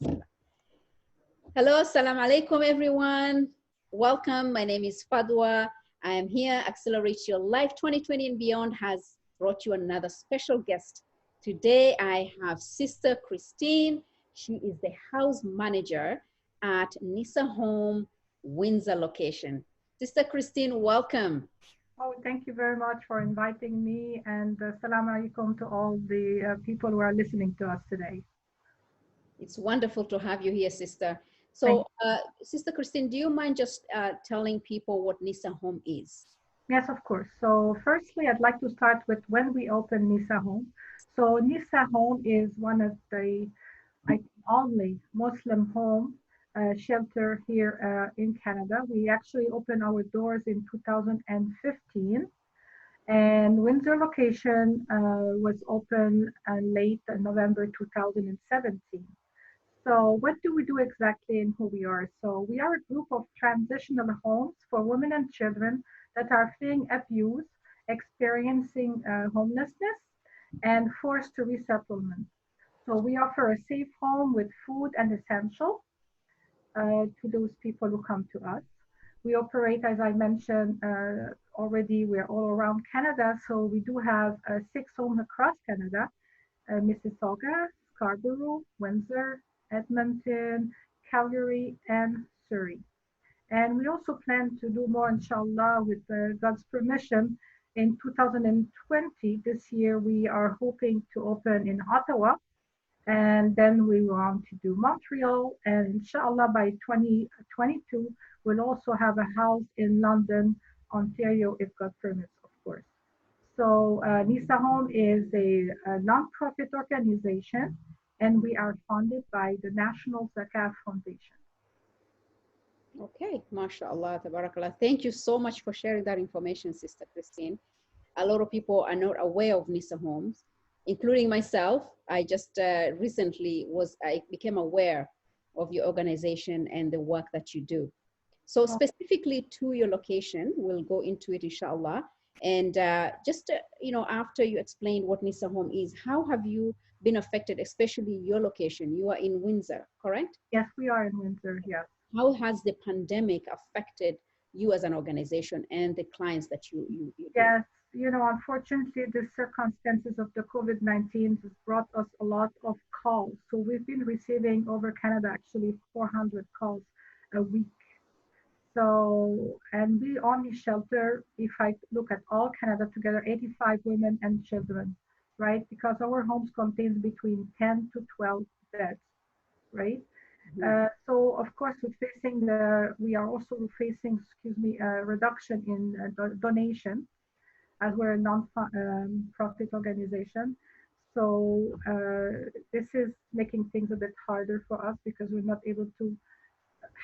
Hello, assalamu alaikum, everyone. Welcome. My name is Fadwa. I am here. Accelerate Your Life 2020 and Beyond has brought you another special guest. Today, I have Sister Christine. She is the house manager at Nisa Home, Windsor location. Sister Christine, welcome. Oh, thank you very much for inviting me, and Assalamu alaikum to all the people who are listening to us today. It's wonderful to have you here, sister. Thank So, Sister Christine, do you mind just telling people what Nisa Home is? Yes, of course. So, firstly, I'd like to start with when we opened Nisa Home. So, Nisa Home is one of the only Muslim home shelter here in Canada. We actually opened our doors in 2015. And Windsor location was open late November 2017. So what do we do exactly and who we are? So we are a group of transitional homes for women and children that are fleeing abuse, experiencing homelessness, and forced to resettlement. So we offer a safe home with food and essential to those people who come to us. We operate, as I mentioned already, we're all around Canada. So we do have 6 homes across Canada, Mississauga, Scarborough, Windsor, Edmonton, Calgary, and Surrey. And we also plan to do more, inshallah, with God's permission. In 2020, this year, we are hoping to open in Ottawa, and then we want to do Montreal, and inshallah by 2022 we'll also have a house in London, Ontario, if God permits, of course. So Nisa Home is a non-profit organization, and we are funded by the National Zakat Foundation. Okay, mashallah, tabarakallah. Thank you so much for sharing that information, Sister Christine. A lot of people are not aware of Nisa Homes, including myself. I just recently I became aware of your organization and the work that you do. So specifically to your location, we'll go into it, inshallah. And just, after you explained what Nisa Home is, how have you been affected, especially your location? You are in Windsor, correct? Yes, we are in Windsor, yes. How has the pandemic affected you as an organization and the clients that you do? Yes, unfortunately, the circumstances of the COVID-19 has brought us a lot of calls. So we've been receiving over Canada actually 400 calls a week. So, and we only shelter, if I look at all Canada together, 85 women and children, right? Because our homes contains between 10 to 12 beds, right? So of course, we are also facing, a reduction in donation, as we're a non-profit organization. So this is making things a bit harder for us because we're not able to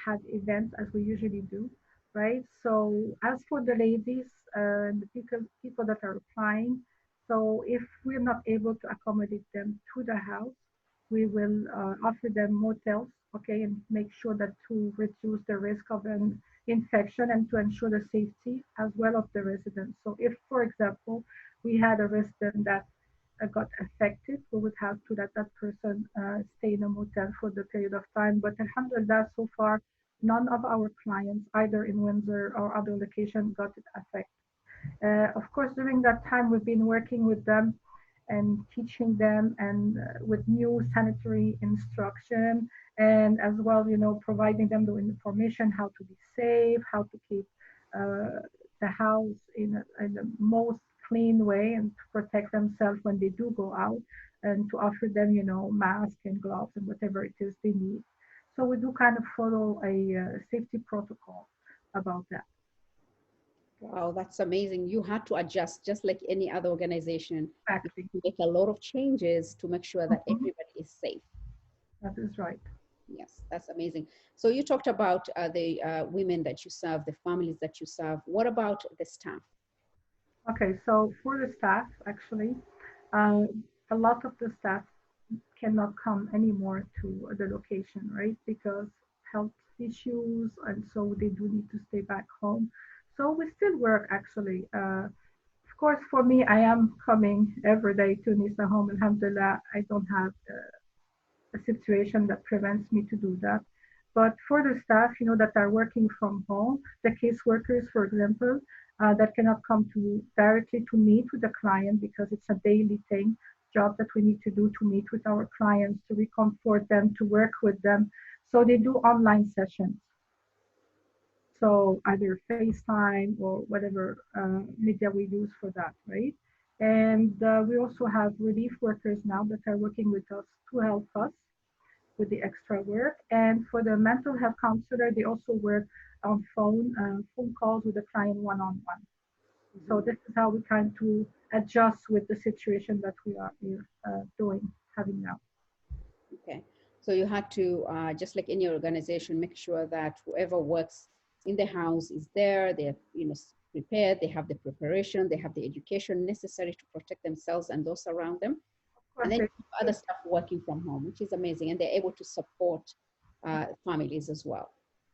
have events as we usually do, right? So as for the ladies and the people that are applying, so if we're not able to accommodate them to the house, we will offer them motels, okay, and make sure that to reduce the risk of an infection and to ensure the safety as well of the residents. So if, for example, we had a resident that got affected, we would have to let that person stay in a motel for the period of time. But alhamdulillah, so far, none of our clients, either in Windsor or other locations, got it affected. Of course, during that time, we've been working with them and teaching them and with new sanitary instruction, and as well, providing them the information how to be safe, how to keep the house in the most clean way and to protect themselves when they do go out, and to offer them, masks and gloves and whatever it is they need. So we do kind of follow a safety protocol about that. Wow, that's amazing. You had to adjust just like any other organization. You Exactly. had to make a lot of changes to make sure that Mhm. everybody is safe. That is right. Yes, that's amazing. So you talked about the women that you serve, the families that you serve. What about the staff? Okay, so for the staff, actually, uh, a lot of the staff cannot come anymore to the location, right? Because health issues, and so they do need to stay back home. So we still work actually. Of course, for me, I am coming every day to Nisa Home. Alhamdulillah, I don't have a situation that prevents me to do that. But for the staff, that are working from home, the caseworkers, for example, that cannot come to directly to meet with the client because it's a daily thing, job that we need to do to meet with our clients, to recomfort them, to work with them. So they do online sessions. So either FaceTime or whatever media we use for that, right? And we also have relief workers now that are working with us to help us with the extra work. And for the mental health counselor, they also work on phone calls with the client one-on-one. So this is how we try to adjust with the situation that we are having now. Okay. So you had to, just like in your organization, make sure that whoever works in the house is there, they're prepared, they have the preparation, they have the education necessary to protect themselves and those around them. And then other stuff working from home, which is amazing. And they're able to support families as well.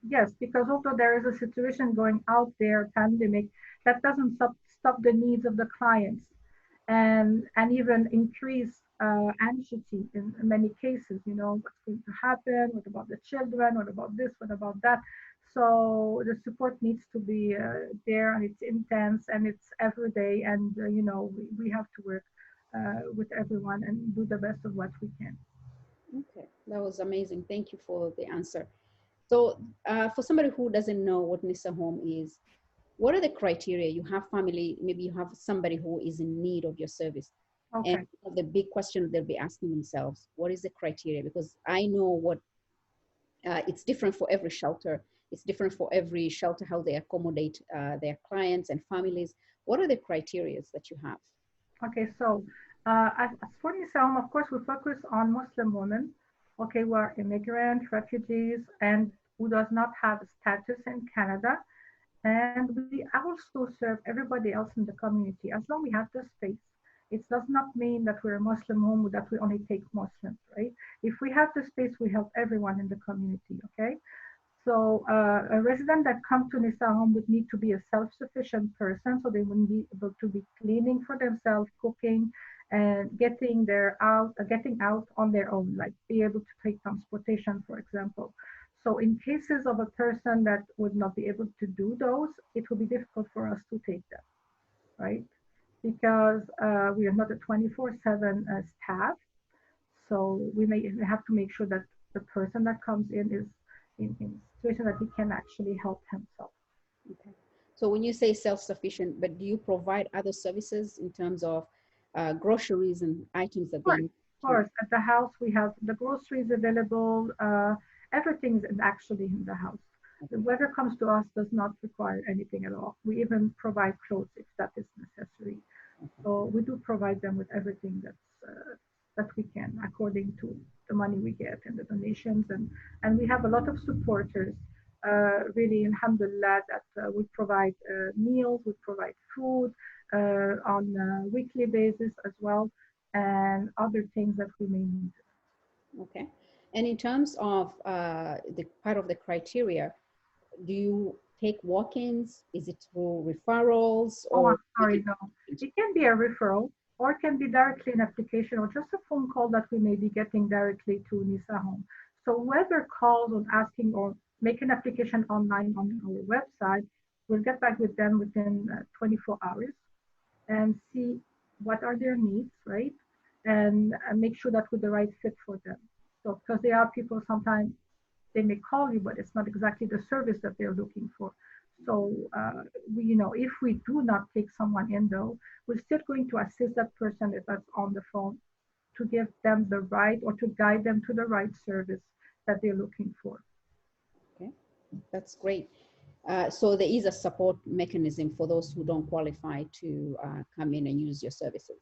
Yes, because although there is a situation going out there, pandemic, that doesn't stop the needs of the clients and even increase anxiety in many cases. What's going to happen? What about the children? What about this? What about that? So the support needs to be there, and it's intense, and it's every day, and we have to work with everyone and do the best of what we can. Okay, that was amazing. Thank you for the answer. So for somebody who doesn't know what Nisa Home is, what are the criteria? You have family, maybe you have somebody who is in need of your service. Okay. And the big question they'll be asking themselves, what is the criteria? Because I know what it's different for every shelter. It's different for every shelter, how they accommodate their clients and families. What are the criteria that you have? Okay, so as for Nisa Home, of course, we focus on Muslim women, okay, who are immigrant, refugees, and who does not have status in Canada. And we also serve everybody else in the community as long as we have the space. It does not mean that we're a Muslim home, that we only take Muslims, right? If we have the space, we help everyone in the community, okay? So a resident that comes to Nisa Home would need to be a self-sufficient person, so they wouldn't be able to be cleaning for themselves, cooking, and getting out on their own, like be able to take transportation, for example. So in cases of a person that would not be able to do those, it will be difficult for us to take them, right? Because we are not a 24/7 staff. So we have to make sure that the person that comes in is in a situation that he can actually help himself. Okay. So when you say self-sufficient, but do you provide other services in terms of groceries and items that they need? Of course, at the house we have the groceries available. Everything's actually in the house. Whoever comes to us does not require anything at all. We even provide clothes if that is necessary. So we do provide them with everything that we can according to the money we get and the donations. And we have a lot of supporters, really, alhamdulillah, that we provide meals, we provide food on a weekly basis as well, and other things that we may need. Okay. And in terms of the part of the criteria, do you take walk-ins? Is it through referrals? Oh, Or I'm sorry, no. It can be a referral, or it can be directly an application, or just a phone call that we may be getting directly to Nisa Home. So whoever calls on asking or make an application online on our website, we'll get back with them within 24 hours and see what are their needs, right? And make sure that we're the right fit for them. So because there are people sometimes they may call you, but it's not exactly the service that they're looking for. So if we do not take someone in though, we're still going to assist that person if that's on the phone to give them the right or to guide them to the right service that they're looking for. Okay, that's great. So there is a support mechanism for those who don't qualify to come in and use your services.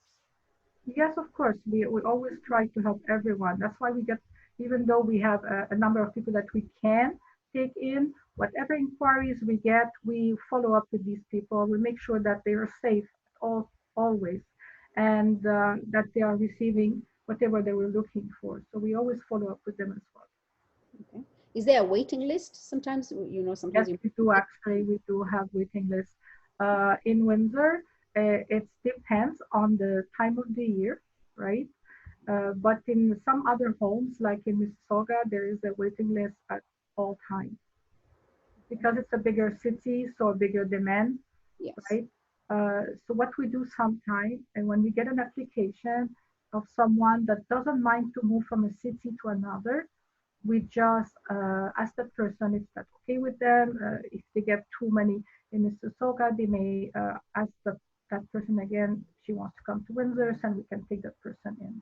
Yes, of course. We always try to help everyone. That's why we get, even though we have a number of people that we can take in, whatever inquiries we get, we follow up with these people. We make sure that they are safe always, and that they are receiving whatever they were looking for. So we always follow up with them as well. Okay. Is there a waiting list? Sometimes, sometimes. Yes, we do actually. We do have waiting lists. In Windsor, it depends on the time of the year, right? But in some other homes, like in Mississauga, there is a waiting list at all times because it's a bigger city, so a bigger demand, Yes. right? So what we do sometimes, and when we get an application of someone that doesn't mind to move from a city to another, we just ask that person if that's okay with them. If they get too many in Mississauga, they may ask that person again. She wants to come to Windsor, and we can take that person in.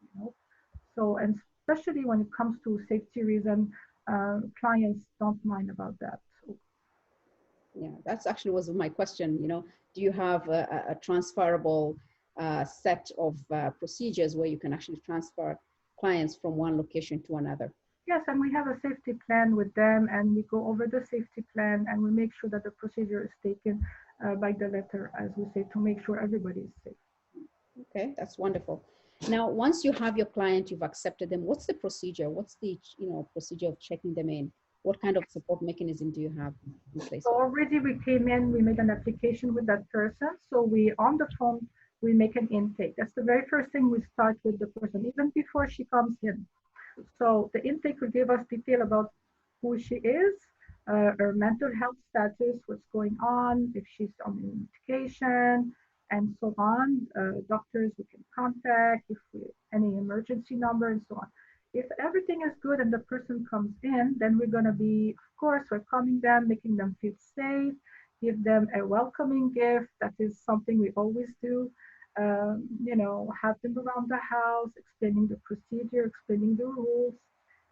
So, and especially when it comes to safety reason, clients don't mind about that. So, Yeah, that's actually was my question. Do you have a transferable set of procedures where you can actually transfer clients from one location to another? yes, and we have a safety plan with them, and we go over the safety plan, and we make sure that the procedure is taken by the letter, as we say, to make sure everybody is safe. Okay, that's wonderful. Now, once you have your client, you've accepted them, what's the procedure? What's the procedure of checking them in? What kind of support mechanism do you have in place So for them? already we came in, we made an application with that person. So we, on the phone, we make an intake. That's the very first thing we start with the person, even before she comes in. So the intake will give us detail about who she is, her mental health status, what's going on, if she's on medication, and so on. Doctors we can contact, if we, any emergency number, and so on. If everything is good and the person comes in, then we're going to be, of course, welcoming them, making them feel safe, give them a welcoming gift. That is something we always do. Have them around the house, explaining the procedure, explaining the rules,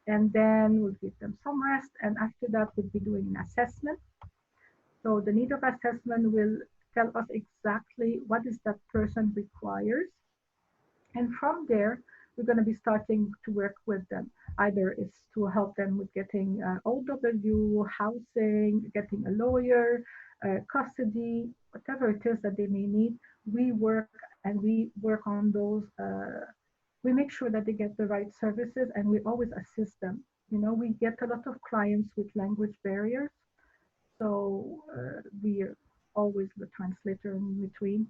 and then we'll give them some rest. And after that, we'll be doing an assessment. So the need of assessment will tell us exactly what is that person requires. And from there, we're going to be starting to work with them. Either it's to help them with getting OW, housing, getting a lawyer, custody, whatever it is that they may need. We work and we work on those. We make sure that they get the right services and we always assist them. We get a lot of clients with language barriers. So we are always the translator in between.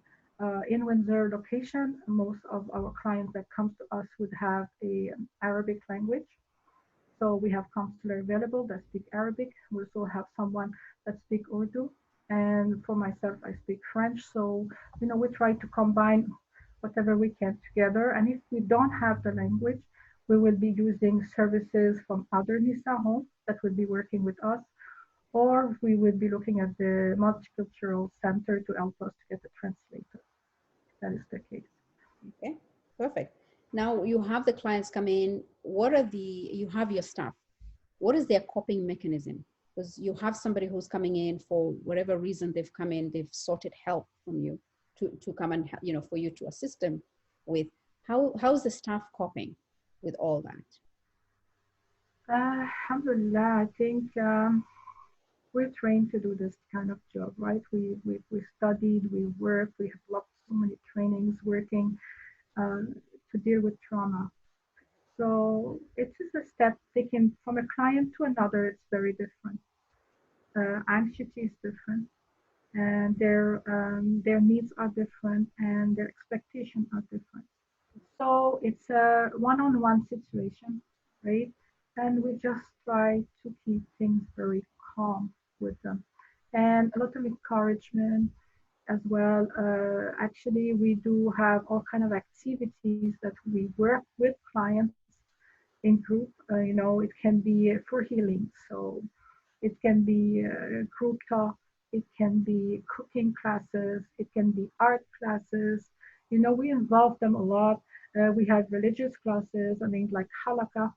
In Windsor location, most of our clients that comes to us would have a Arabic language. So we have counselor available that speak Arabic. We also have someone that speak Urdu. And for myself, I speak French. So, we try to combine whatever we can together. And if we don't have the language, we will be using services from other Nisa homes that will be working with us, or we would be looking at the multicultural center to help us to get a translator. That is the case. Okay, perfect. Now you have the clients come in. You have your staff. What is their coping mechanism? Because you have somebody who's coming in for whatever reason they've come in, they've sought help from you to come and, for you to assist them with. How's the staff coping with all that? Alhamdulillah, I think we're trained to do this kind of job, right? We studied, we work, we have lots so many trainings working to deal with trauma. So it is a step taken from a client to another. It's very different. Anxiety is different, and their needs are different, and their expectations are different. So it's a one-on-one situation, right? And we just try to keep things very calm with them, and a lot of encouragement as well. Actually, we do have all kind of activities that we work with clients in group. It can be for healing. So it can be group talk. It can be cooking classes. It can be art classes. We involve them a lot. We have religious classes. I mean, like halakha.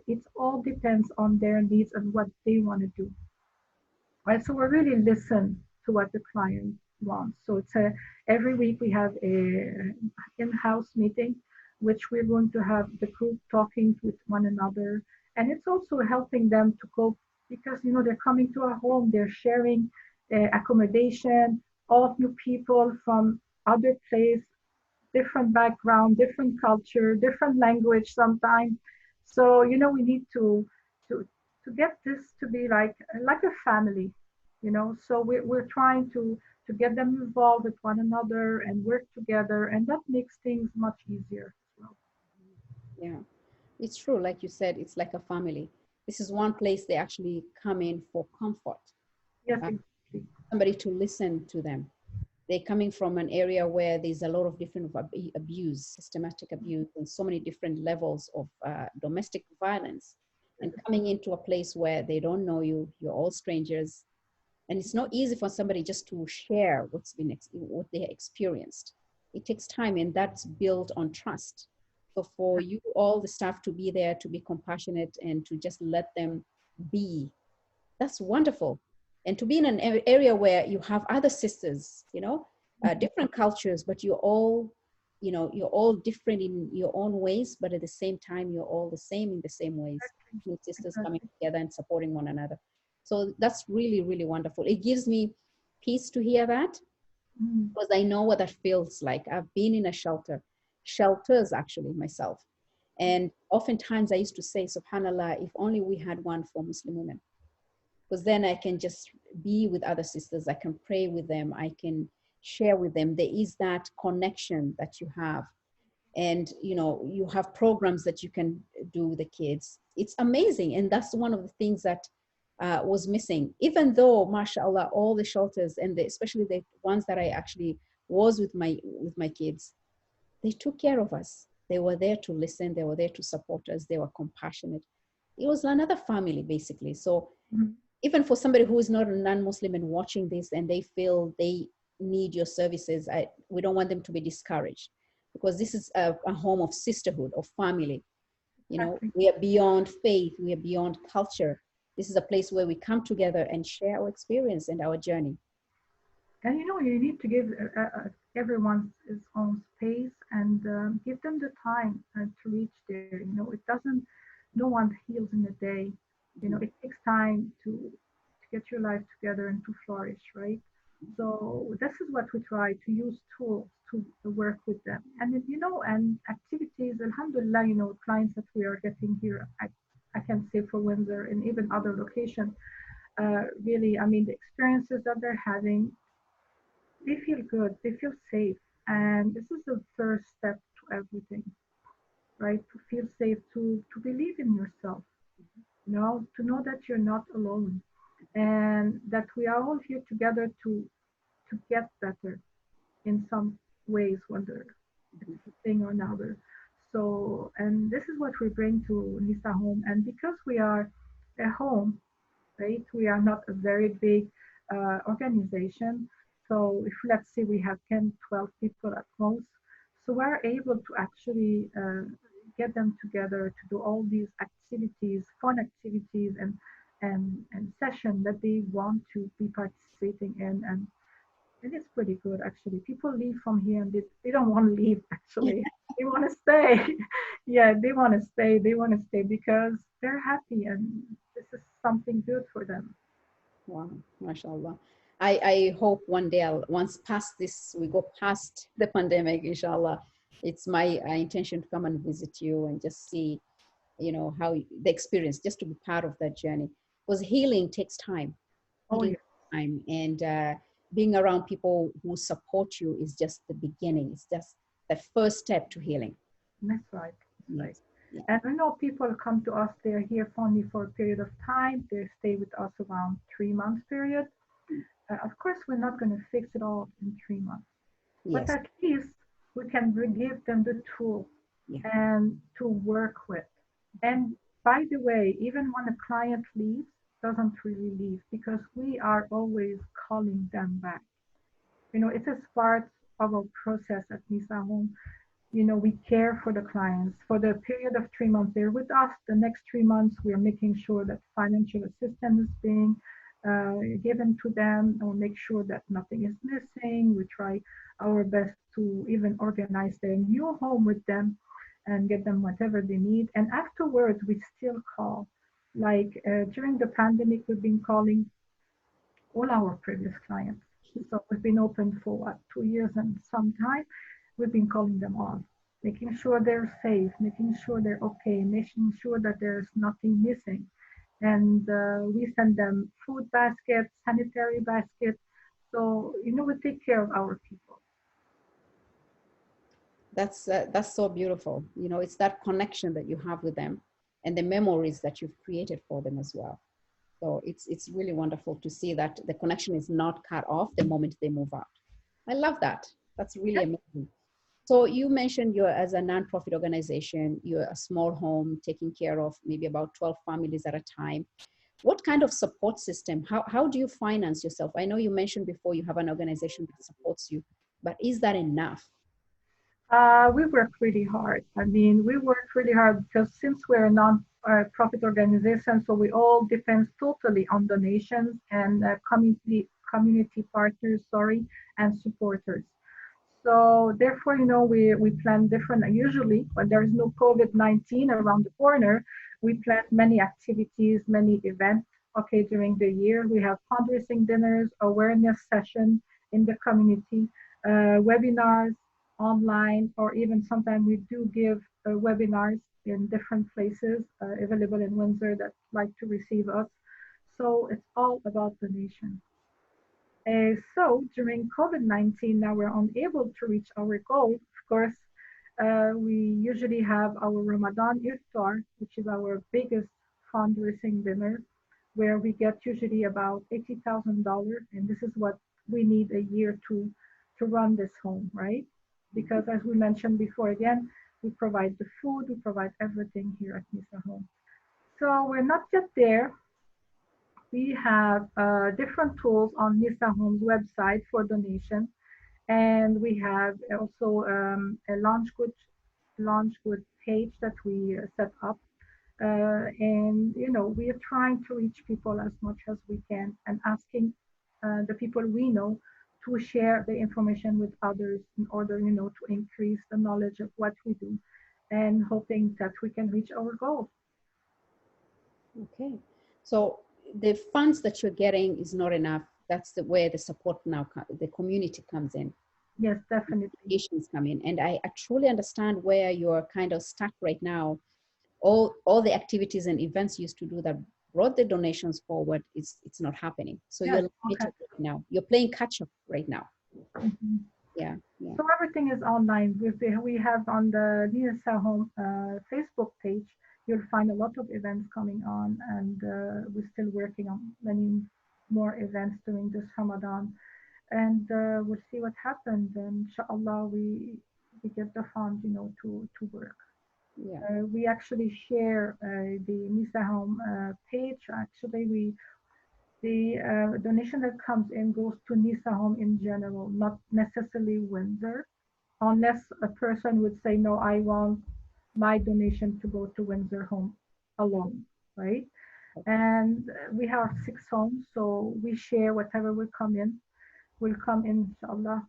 It all depends on their needs and what they want to do. Right, so we really listen to what the client wants. So it's every week we have a in-house meeting, which we're going to have the group talking with one another, and it's also helping them to cope because they're coming to our home, they're sharing accommodation, all new people from other place, different background, different culture, different language sometimes. So we need to to get this to be like a family, So we're trying to get them involved with one another and work together, and that makes things much easier as well. Yeah, it's true. Like you said, it's like a family. This is one place they actually come in for comfort, Yes, uh, exactly. somebody to listen to them. They're coming from an area where there's a lot of different abuse, systematic abuse, and so many different levels of domestic violence. And coming into a place where they don't know you, you're all strangers, and it's not easy for somebody just to share what they experienced. It takes time, and that's built on trust. So for you, all the staff to be there, to be compassionate, and to just let them be, that's wonderful. And to be in an area where you have other sisters, different cultures, but you're all different in your own ways, but at the same time, you're all the same in the same ways. Your sisters coming Exactly. together and supporting one another. So that's really, really wonderful. It gives me peace to hear that, Mm. because I know what that feels like. I've been in a shelters actually myself. And oftentimes I used to say, SubhanAllah, if only we had one for Muslim women, because then I can just be with other sisters. I can pray with them. I can share with them. There is that connection that you have. And you have programs that you can do with the kids. It's amazing. And that's one of the things that was missing. Even though, mashallah, all the shelters and especially the ones that I actually was with my kids, they took care of us. They were there to listen. They were there to support us. They were compassionate. It was another family, basically. So Mm. even for somebody who is not a non-Muslim and watching this and they feel they need your services, we don't want them to be discouraged, because this is a home of sisterhood, of family. Exactly. We are beyond faith, we are beyond culture. This is a place where we come together and share our experience and our journey. And you need to give everyone his own space and give them the time to reach there. It doesn't, no one heals in a day. Mhm. It takes time to get your life together and to flourish, right? So this is what we try to use tools to work with them. And activities, alhamdulillah, clients that we are getting here, I can say for Windsor and even other locations, really, I mean, the experiences that they're having, they feel good, they feel safe. And this is the first step to everything, right? To feel safe, to believe in yourself, to know that you're not alone and that we are all here together to get better in some ways, whether it's Mhm. a thing or another. So, and this is what we bring to Nisa Home. And because we are a home, right? We are not a very big organization. So if let's say we have 10, 12 people at most, so we're able to actually get them together to do all these activities, fun activities and session that they want to be participating in. And it's pretty good actually. People leave from here and they don't want to leave actually. They want to stay. Yeah, they want to stay. They want to stay because they're happy and this is something good for them. Wow, mashallah. I hope one day once past this, we go past the pandemic, inshallah. It's my intention to come and visit you and just see, how the experience, just to be part of that journey. Because healing takes time. Oh Healing yeah, takes time. And being around people who support you is just the beginning. It's just the first step to healing. that's right. That's right. Yes. Yeah. And I know people come to us, they're here only for a period of time. They stay with us around 3 months period. Of course, we're not going to fix it all in 3 months, but Yes. at least we can give them the tool Yeah. and to work with. And by the way, even when a client leaves, doesn't really leave because we are always calling them back. It is part of our process at Nisa Home. We care for the clients. For the period of 3 months they're with us, the next 3 months we are making sure that financial assistance is being given to them, or make sure that nothing is missing. We try our best to even organize their new home with them and get them whatever they need. And afterwards, we still call. Like during the pandemic, we've been calling all our previous clients. So we've been open for what, 2 years and some time. We've been calling them all, making sure they're safe, making sure they're okay, making sure that there's nothing missing. And we send them food baskets, sanitary baskets. So, we take care of our people. That's so beautiful. You know, it's that connection that you have with them and the memories that you've created for them as well. So it's really wonderful to see that the connection is not cut off the moment they move out. I love that. That's really amazing. So you mentioned you're as a nonprofit organization, you're a small home taking care of maybe about 12 families at a time. What kind of support system? How do you finance yourself? I know you mentioned before you have an organization that supports you, but is that enough? We work really hard. I mean, we work really hard because since we're a non-profit organization, so we all depend totally on donations and community partners, sorry, and supporters. So therefore, we plan different. Usually, when there is no COVID-19 around the corner, we plan many activities, many events. Okay, during the year, we have fundraising dinners, awareness session in the community, webinars online, or even sometimes we do give webinars in different places available in Windsor that like to receive us. So it's all about donation. So during COVID-19, now we're unable to reach our goal. Of course, we usually have our Ramadan Iftar, which is our biggest fundraising dinner, where we get usually about $80,000, and this is what we need a year to run this home, right? Because as we mentioned before, again, we provide the food, we provide everything here at Nisa Home. So we're not yet there. We have different tools on Nisa Homes website for donation, and we have also a launch good page that we set up. And we are trying to reach people as much as we can and asking the people we know to share the information with others in order, to increase the knowledge of what we do and hoping that we can reach our goal. Okay. So the funds that you're getting is not enough. That's where the support now, the community comes in. Yes, definitely. Patients come in. And I truly understand where you're kind of stuck right now. All the activities and events you used to do that brought the donations forward, it's not happening. So Yes, you're limited right now. You're playing catch up right now. mhm. Yeah, yeah. So everything is online. We have on the Nisa Home Facebook page, you'll find a lot of events coming on, and we're still working on many more events during this Ramadan. And we'll see what happens. And inshallah, we get the funds, to work. Yeah. We actually share the Nisa Home page. Actually, the donation that comes in goes to Nisa Home in general, not necessarily Windsor, unless a person would say, no, I want my donation to go to Windsor Home alone, right? And we have 6 homes, so we share whatever will come in, inshallah.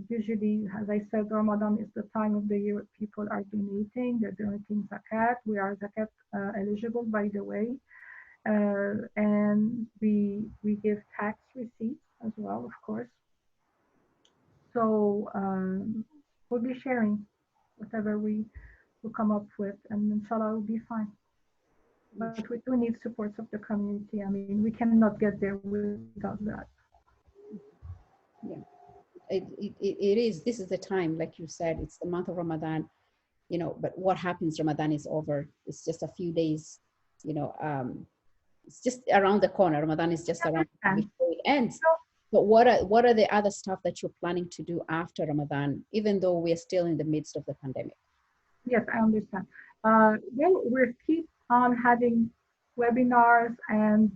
Usually, as I said, Ramadan is the time of the year where people are donating. They're donating zakat. We are zakat eligible, by the way. And we give tax receipts as well, of course. So we'll be sharing whatever we will come up with, and inshallah will be fine. But we do need supports of the community. I mean, we cannot get there without that. Yeah. It is, this is the time, like you said, it's the month of Ramadan, but what happens, Ramadan is over. It's just a few days, it's just around the corner. Ramadan is just around before it ends. But what are the other stuff that you're planning to do after Ramadan, even though we're still in the midst of the pandemic? Yes, I understand. Well, we keep on having webinars and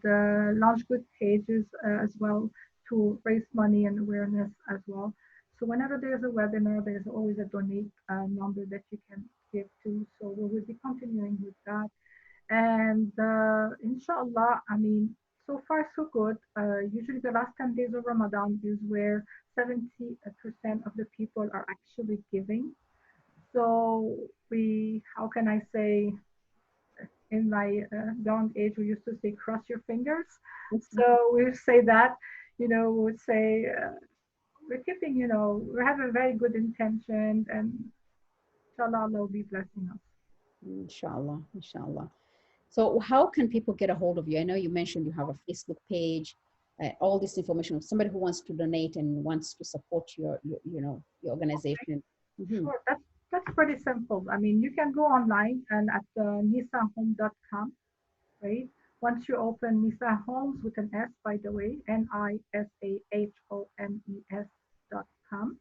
launch good pages as well to raise money and awareness as well. So whenever there's a webinar, there's always a donate number that you can give to. So we will be continuing with that. And inshallah, I mean, so far so good. Usually the last 10 days of Ramadan is where 70% of the people are actually giving. So how can I say, in my young age, we used to say, cross your fingers. So we say that, we would say, we're keeping, we have a very good intention, and inshallah, Allah will be blessing us. Inshallah, inshallah. So how can people get a hold of you? I know you mentioned you have a Facebook page, all this information. Somebody who wants to donate and wants to support your organization. Mhm. Sure, that's pretty simple. I mean, you can go online and at nisahome.com, right? Once you open Nisa Homes with an S, by the way, NISAHOMES.com,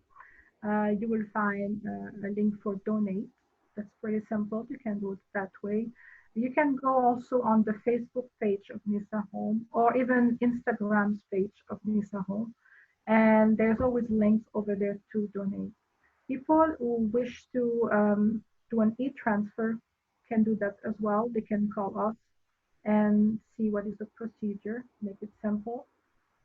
you will find a link for donate. That's pretty simple. You can do it that way. You can go also on the Facebook page of Nisa Home or even Instagram's page of Nisa Home. And there's always links over there to donate. People who wish to do an e-transfer can do that as well. They can call us and see what is the procedure, make it simple.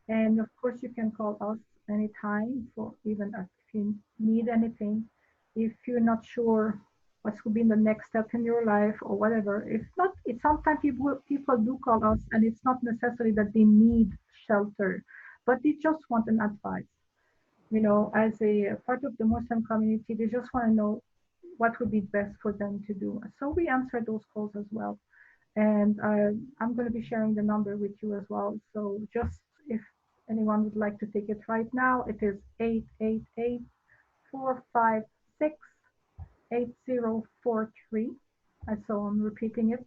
And of course, you can call us anytime for even if you need anything. If you're not sure what's will be the next step in your life or whatever, if not, it's sometimes people do call us, and it's not necessarily that they need shelter, but they just want an advice. You know, as a part of the Muslim community, they just want to know what would be best for them to do. So we answer those calls as well. And I'm going to be sharing the number with you as well. So just if anyone would like to take it right now, it is 888-456-8043. And so I'm repeating it,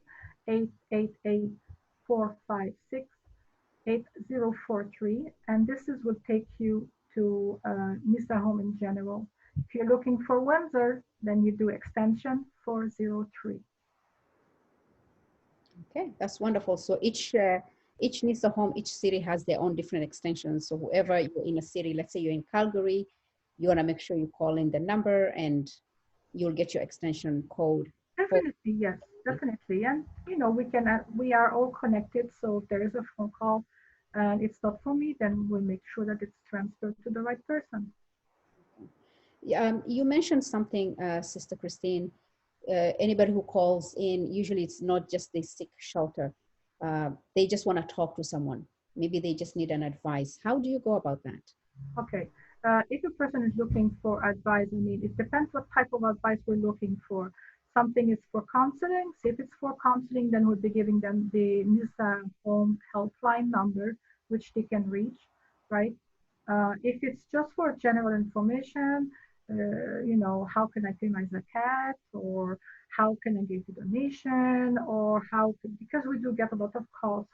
888-456-8043. And this is will take you to Nisa Home in general. If you're looking for Windsor, then you do extension 403. Okay, that's wonderful. So each NISA home, each city has their own different extensions. So whoever you're in a city, let's say you're in Calgary, you want to make sure you call in the number and you'll get your extension code. For, Definitely, yes, definitely. And you know, we are all connected. So if there is a phone call and it's not for me, then we'll make sure that it's transferred to the right person. you mentioned something, Sister Christine. Anybody who calls in, usually it's not just the sick shelter. They just want to talk to someone. Maybe they just need an advice. How do you go about that? Okay. If a person is looking for advice, I mean, it depends what type of advice we're looking for. Something is for counseling. So if it's for counseling, then we'll be giving them the NISA home helpline number, which they can reach, right? If it's just for general information, you know, how can I pay my zakat, or how can I give a donation, or because we do get a lot of calls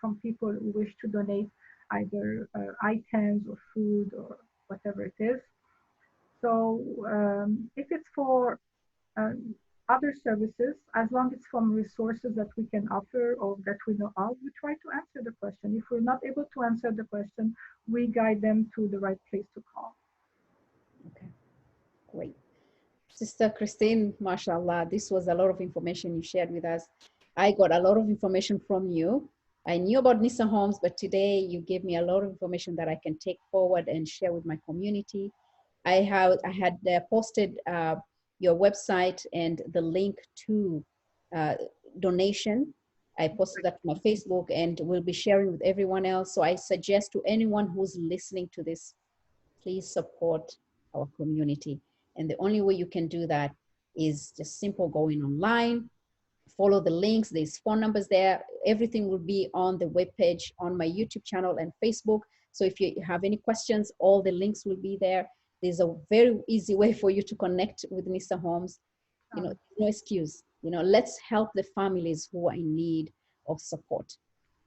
from people who wish to donate either items or food or whatever it is. So if it's for um, other services, as long as it's from resources that we can offer or that we know of, we try to answer the question. If we're not able to answer the question, we guide them to the right place to call. Okay, great. Sister Christine, mashallah, this was a lot of information you shared with us. I got a lot of information from you. I knew about Nisa Homes, but today you gave me a lot of information that I can take forward and share with my community. I had posted your website and the link to uh, donation. I posted that to my Facebook and will be sharing with everyone else. So I suggest to anyone who's listening to this, please support our community. And the only way you can do that is just simple going online, follow the links, there's phone numbers there. Everything will be on the webpage on my YouTube channel and Facebook. So if you have any questions, all the links will be there. There's a very easy way for you to connect with Nisa Homes. You know, no excuse. You know, let's help the families who are in need of support.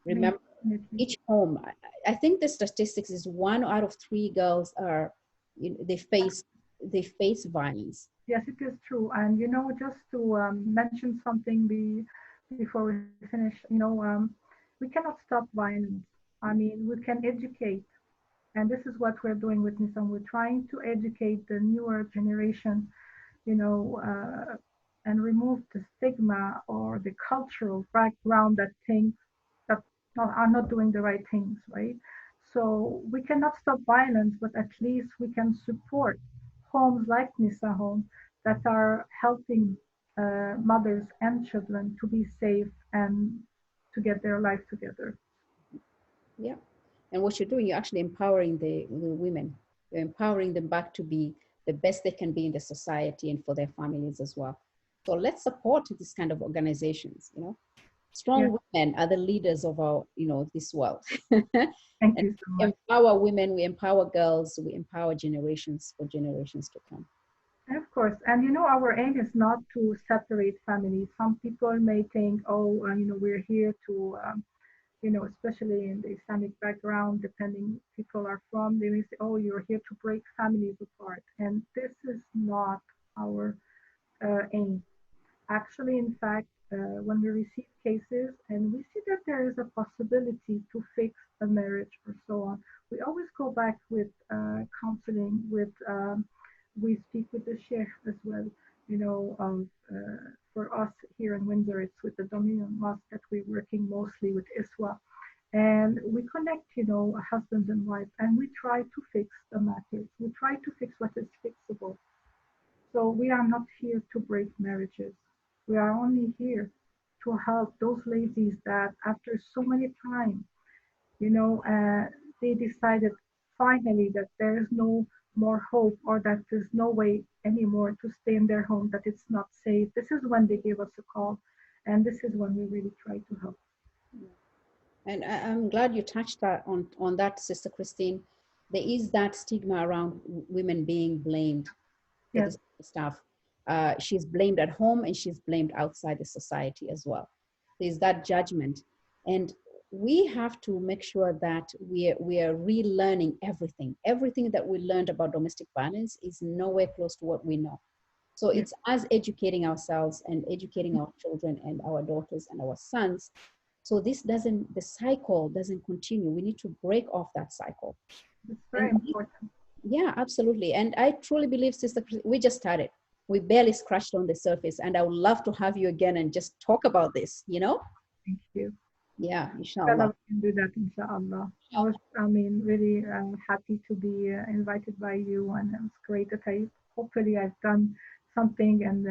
Remember, Definitely. each home, I think the statistics is 1 out of 3 girls are, you know, they face violence. Yes, it is true. And you know, just to mention something before we finish, you know, we cannot stop violence. I mean, we can educate, and this is what we're doing with Nissan. We're trying to educate the newer generation, you know, and remove the stigma or the cultural background that think that are not doing the right things, right? So we cannot stop violence, but at least we can support homes like Nisa Home that are helping mothers and children to be safe and to get their life together. Yeah. And what you're doing, you're actually empowering the women. You're empowering them back to be the best they can be in the society and for their families as well. So let's support this kind of organizations, you know. Yes, Strong women are the leaders of our, you know, this world. thank And you so we much. empower women, we empower girls, we empower generations for generations to come. And of course, and you know, our aim is not to separate families. Some people may think, oh, you know, we're here to, you know, especially in the Islamic background, depending people are from, they may say, oh, you're here to break families apart. And this is not our aim. Actually, in fact, when we receive cases and we see that there is a possibility to fix a marriage or so on, we always go back with counseling. With we speak with the sheikh as well. You know, for us here in Windsor, it's with the dominant mosque that we're working mostly with ISWA, and we connect, you know, husbands and wives, and we try to fix the matters. We try to fix what is fixable. So we are not here to break marriages. We are only here to help those ladies that after so many times, you know, they decided finally that there is no more hope or that there's no way anymore to stay in their home, that it's not safe. This is when they give us a call, and this is when we really try to help. And I'm glad you touched on that, Sister Christine. There is that stigma around women being blamed for Yes, this stuff. She's blamed at home and she's blamed outside the society as well. There's that judgment. And we have to make sure that we are relearning everything. Everything that we learned about domestic violence is nowhere close to what we know. So yes, it's us educating ourselves and educating our children and our daughters and our sons. So the cycle doesn't continue. We need to break off that cycle. it's And very important. yeah, absolutely. And I truly believe, Sister, we just started. We barely scratched on the surface. And I would love to have you again and just talk about this, you know? Thank you. Yeah, Inshallah, inshallah. we can do that, inshallah. I mean, really happy to be invited by you, and it was great that hopefully I've done something and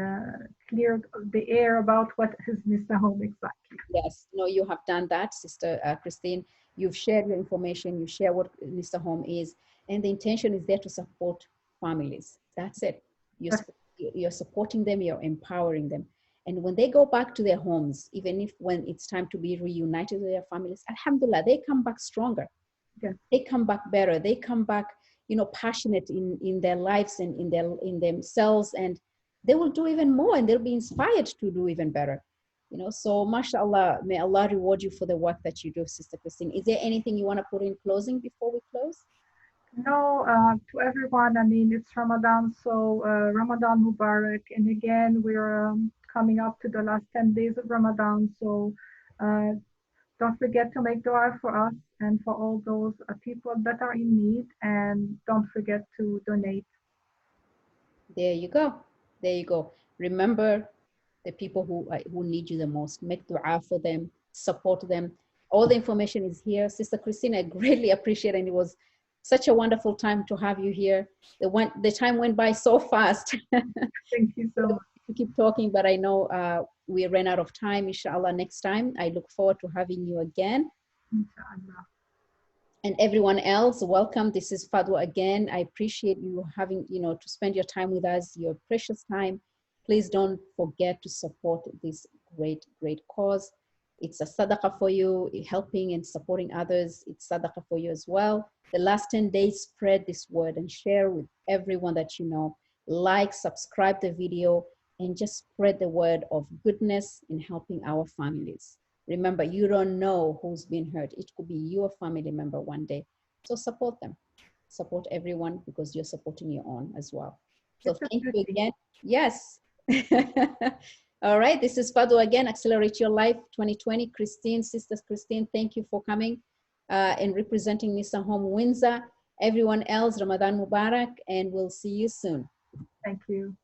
cleared the air about what is Nisa Home exactly. Yes, no, you have done that, Sister Christine. You've shared your information, you share what Nisa Home is, and the intention is there to support families. That's it. You're, Yes, you're supporting them, you're empowering them. And when they go back to their homes, even if when it's time to be reunited with their families, Alhamdulillah, they come back stronger. yes, They come back better. They come back, you know, passionate in their lives and in themselves, and they will do even more, and they'll be inspired to do even better. You know, so mashallah, may Allah reward you for the work that you do, Sister Christine. Is there anything you want to put in closing before we close? no, to everyone, I mean, it's Ramadan, so Ramadan Mubarak. And again, we're coming up to the last 10 days of Ramadan. So uh, don't forget to make dua for us and for all those people that are in need. And don't forget to donate. There you go. There you go. Remember the people who need you the most. Make dua for them, support them. All the information is here. Sister Christine, I greatly appreciate it. And it was such a wonderful time to have you here. The time went by so fast. Thank you so much. To keep talking, but I know we ran out of time. Inshallah, next time. I look forward to having you again. Inshallah. And everyone else, welcome. This is Fadwa again. I appreciate you having, you know, to spend your time with us, your precious time. Please don't forget to support this great, great cause. It's a sadaqah for you, helping and supporting others. It's sadaqah for you as well. The last 10 days, spread this word and share with everyone that you know. Like, subscribe the video, and just spread the word of goodness in helping our families. Remember, you don't know who's been hurt. It could be your family member one day. So support them. Support everyone because you're supporting your own as well. So It's a thank you duty. again. Yes. All right. This is Fadu again, Accelerate Your Life 2020. Christine, Sisters Christine, thank you for coming and representing Nisa Home Windsor. Everyone else, Ramadan Mubarak, and we'll see you soon. Thank you.